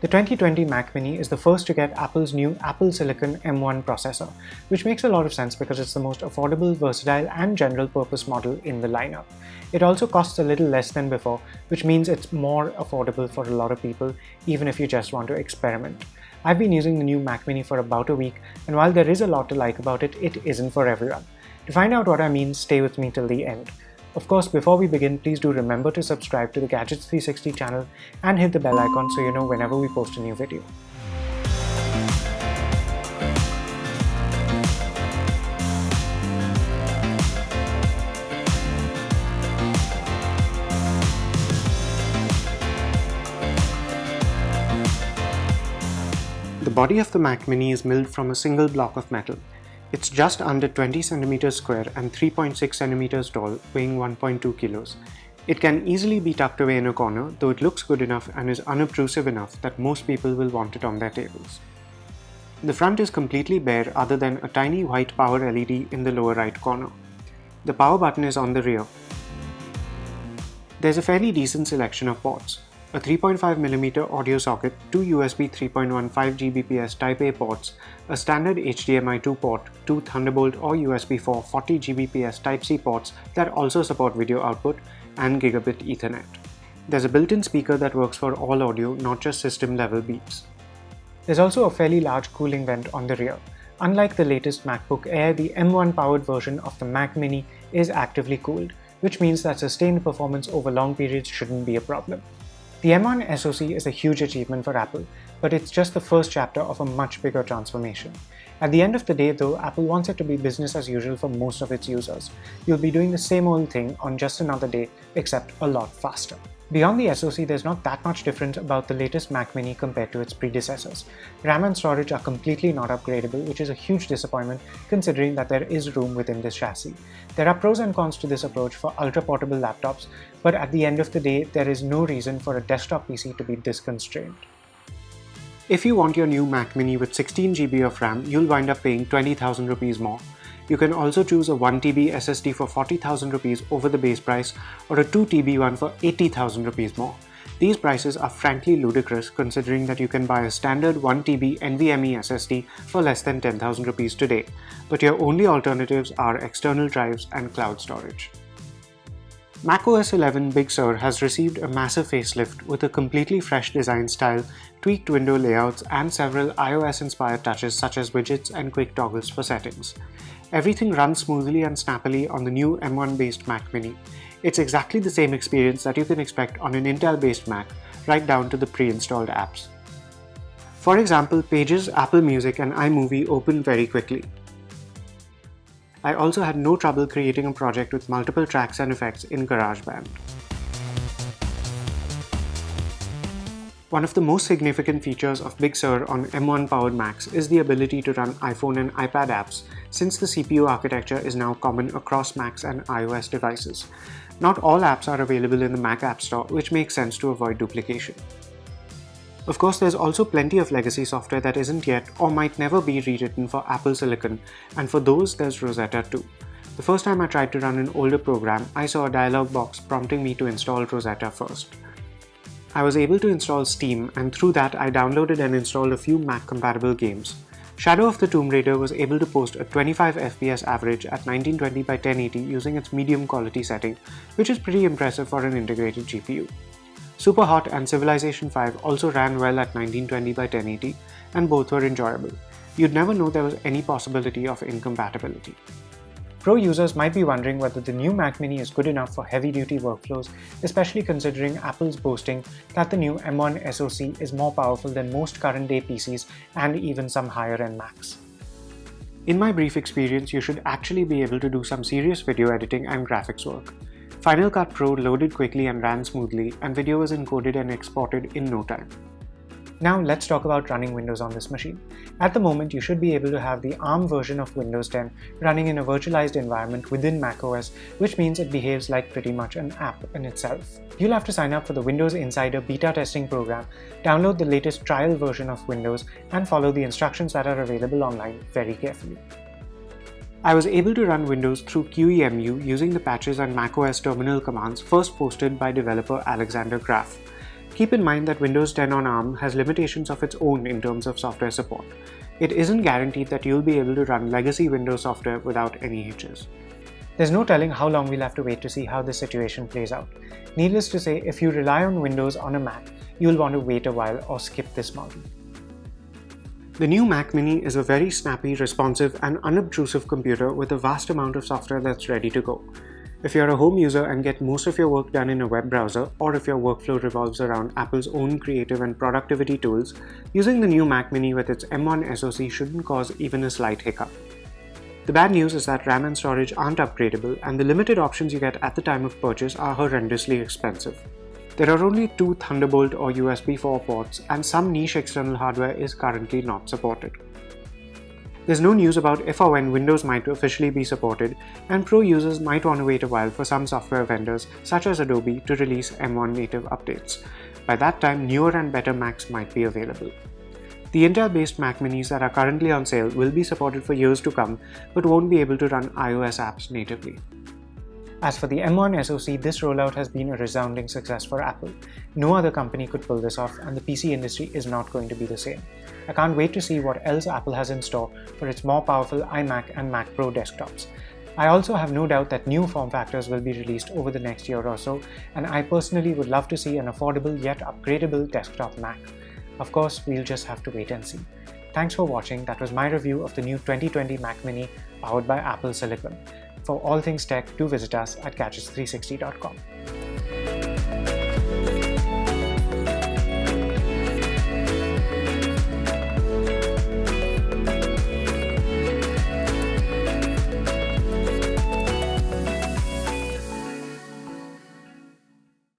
The 2020 Mac Mini is the first to get Apple's new Apple Silicon M1 processor, which makes a lot of sense because it's the most affordable, versatile, and general-purpose model in the lineup. It also costs a little less than before, which means it's more affordable for a lot of people, even if you just want to experiment. I've been using the new Mac Mini for about a week, and while there is a lot to like about it, it isn't for everyone. To find out what I mean, stay with me till the end. Of course, before we begin, please do remember to subscribe to the Gadgets 360 channel and hit the bell icon so you know whenever we post a new video. The body of the Mac Mini is milled from a single block of metal. It's just under 20 cm square and 3.6 cm tall, weighing 1.2 kilos. It can easily be tucked away in a corner, though it looks good enough and is unobtrusive enough that most people will want it on their tables. The front is completely bare other than a tiny white power LED in the lower right corner. The power button is on the rear. There's a fairly decent selection of ports. A 3.5mm audio socket, two USB 3.15 Gbps Type-A ports, a standard HDMI 2 port, two Thunderbolt or USB 4 40 Gbps Type-C ports that also support video output, and Gigabit Ethernet. There's a built-in speaker that works for all audio, not just system-level beeps. There's also a fairly large cooling vent on the rear. Unlike the latest MacBook Air, the M1-powered version of the Mac Mini is actively cooled, which means that sustained performance over long periods shouldn't be a problem. The M1 SoC is a huge achievement for Apple, but it's just the first chapter of a much bigger transformation. At the end of the day though, Apple wants it to be business as usual for most of its users. You'll be doing the same old thing on just another day, except a lot faster. Beyond the SoC, there's not that much difference about the latest Mac Mini compared to its predecessors. RAM and storage are completely not upgradable, which is a huge disappointment considering that there is room within this chassis. There are pros and cons to this approach for ultra-portable laptops, but at the end of the day, there is no reason for a desktop PC to be this constrained. If you want your new Mac Mini with 16 GB of RAM, you'll wind up paying 20,000 rupees more. You can also choose a 1TB SSD for 40,000 rupees over the base price or a 2TB one for 80,000 rupees more. These prices are frankly ludicrous considering that you can buy a standard 1TB NVMe SSD for less than 10,000 rupees today, but your only alternatives are external drives and cloud storage. macOS 11 Big Sur has received a massive facelift with a completely fresh design style, tweaked window layouts, and several iOS-inspired touches such as widgets and quick toggles for settings. Everything runs smoothly and snappily on the new M1-based Mac Mini. It's exactly the same experience that you can expect on an Intel-based Mac, right down to the pre-installed apps. For example, Pages, Apple Music, and iMovie open very quickly. I also had no trouble creating a project with multiple tracks and effects in GarageBand. One of the most significant features of Big Sur on M1-powered Macs is the ability to run iPhone and iPad apps, since the CPU architecture is now common across Macs and iOS devices. Not all apps are available in the Mac App Store, which makes sense to avoid duplication. Of course, there's also plenty of legacy software that isn't yet or might never be rewritten for Apple Silicon, and for those there's Rosetta too. The first time I tried to run an older program, I saw a dialog box prompting me to install Rosetta first. I was able to install Steam, and through that I downloaded and installed a few Mac-compatible games. Shadow of the Tomb Raider was able to post a 25 FPS average at 1920 by 1080 using its medium quality setting, which is pretty impressive for an integrated GPU. Superhot and Civilization 5 also ran well at 1920 by 1080, and both were enjoyable. You'd never know there was any possibility of incompatibility. Pro users might be wondering whether the new Mac Mini is good enough for heavy-duty workflows, especially considering Apple's boasting that the new M1 SoC is more powerful than most current-day PCs and even some higher-end Macs. In my brief experience, you should actually be able to do some serious video editing and graphics work. Final Cut Pro loaded quickly and ran smoothly, and video was encoded and exported in no time. Now let's talk about running Windows on this machine. At the moment, you should be able to have the ARM version of Windows 10 running in a virtualized environment within macOS, which means it behaves like pretty much an app in itself. You'll have to sign up for the Windows Insider beta testing program, download the latest trial version of Windows, and follow the instructions that are available online very carefully. I was able to run Windows through QEMU using the patches and macOS terminal commands first posted by developer Alexander Graf. Keep in mind that Windows 10 on ARM has limitations of its own in terms of software support. It isn't guaranteed that you'll be able to run legacy Windows software without any hitches. There's no telling how long we'll have to wait to see how this situation plays out. Needless to say, if you rely on Windows on a Mac, you'll want to wait a while or skip this model. The new Mac Mini is a very snappy, responsive, and unobtrusive computer with a vast amount of software that's ready to go. If you're a home user and get most of your work done in a web browser, or if your workflow revolves around Apple's own creative and productivity tools, using the new Mac Mini with its M1 SoC shouldn't cause even a slight hiccup. The bad news is that RAM and storage aren't upgradable, and the limited options you get at the time of purchase are horrendously expensive. There are only 2 Thunderbolt or USB 4 ports, and some niche external hardware is currently not supported. There's no news about if or when Windows might officially be supported, and pro users might want to wait a while for some software vendors, such as Adobe, to release M1 native updates. By that time, newer and better Macs might be available. The Intel-based Mac Minis that are currently on sale will be supported for years to come, but won't be able to run iOS apps natively. As for the M1 SoC, this rollout has been a resounding success for Apple. No other company could pull this off, and the PC industry is not going to be the same. I can't wait to see what else Apple has in store for its more powerful iMac and Mac Pro desktops. I also have no doubt that new form factors will be released over the next year or so, and I personally would love to see an affordable yet upgradable desktop Mac. Of course, we'll just have to wait and see. Thanks for watching. That was my review of the new 2020 Mac Mini powered by Apple Silicon. For all things tech, do visit us at gadgets360.com.